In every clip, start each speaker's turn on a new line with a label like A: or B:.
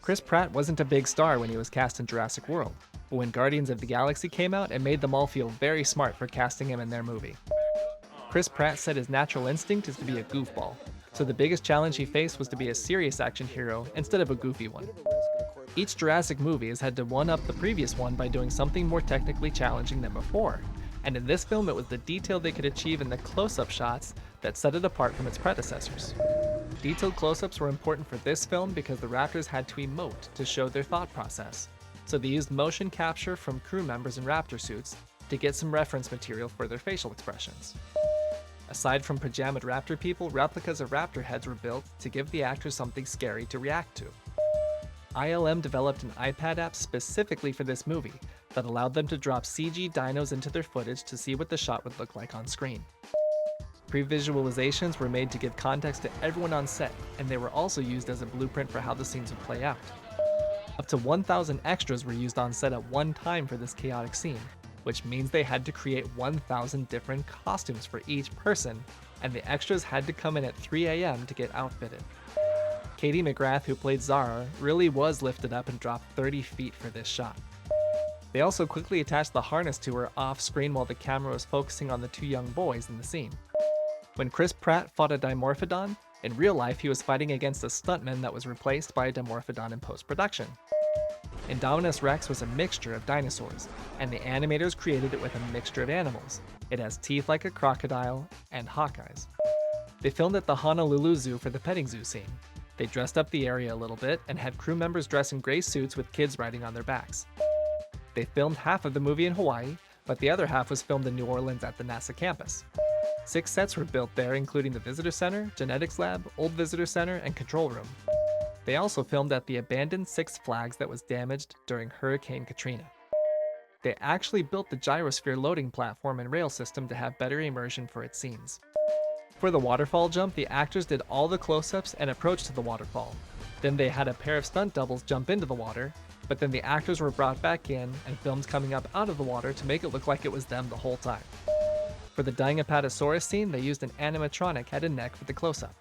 A: Chris Pratt wasn't a big star when he was cast in Jurassic World, but when Guardians of the Galaxy came out, it made them all feel very smart for casting him in their movie. Chris Pratt said his natural instinct is to be a goofball, so the biggest challenge he faced was to be a serious action hero instead of a goofy one. Each Jurassic movie has had to one-up the previous one by doing something more technically challenging than before, and in this film it was the detail they could achieve in the close-up shots that set it apart from its predecessors. Detailed close-ups were important for this film because the raptors had to emote to show their thought process, so they used motion capture from crew members in raptor suits to get some reference material for their facial expressions. Aside from pajamaed raptor people, replicas of raptor heads were built to give the actors something scary to react to. ILM developed an iPad app specifically for this movie that allowed them to drop CG dinos into their footage to see what the shot would look like on screen. Pre-visualizations were made to give context to everyone on set, and they were also used as a blueprint for how the scenes would play out. Up to 1,000 extras were used on set at one time for this chaotic scene, which means they had to create 1,000 different costumes for each person, and the extras had to come in at 3 a.m. to get outfitted. Katie McGrath, who played Zara, really was lifted up and dropped 30 feet for this shot. They also quickly attached the harness to her off-screen while the camera was focusing on the two young boys in the scene. When Chris Pratt fought a Dimorphodon, in real life he was fighting against a stuntman that was replaced by a Dimorphodon in post-production. Indominus Rex was a mixture of dinosaurs, and the animators created it with a mixture of animals. It has teeth like a crocodile and hawk eyes. They filmed at the Honolulu Zoo for the petting zoo scene. They dressed up the area a little bit and had crew members dress in gray suits with kids riding on their backs. They filmed half of the movie in Hawaii, but the other half was filmed in New Orleans at the NASA campus. 6 sets were built there, including the Visitor Center, Genetics Lab, Old Visitor Center, and Control Room. They also filmed at the abandoned Six Flags that was damaged during Hurricane Katrina. They actually built the gyrosphere loading platform and rail system to have better immersion for its scenes. For the waterfall jump, the actors did all the close-ups and approach to the waterfall. Then they had a pair of stunt doubles jump into the water, but then the actors were brought back in and filmed coming up out of the water to make it look like it was them the whole time. For the dying Apatosaurus scene, they used an animatronic head and neck for the close-up.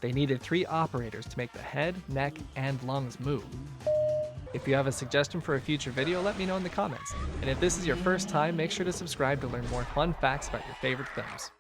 A: They needed 3 operators to make the head, neck, and lungs move. If you have a suggestion for a future video, let me know in the comments. And if this is your first time, make sure to subscribe to learn more fun facts about your favorite films.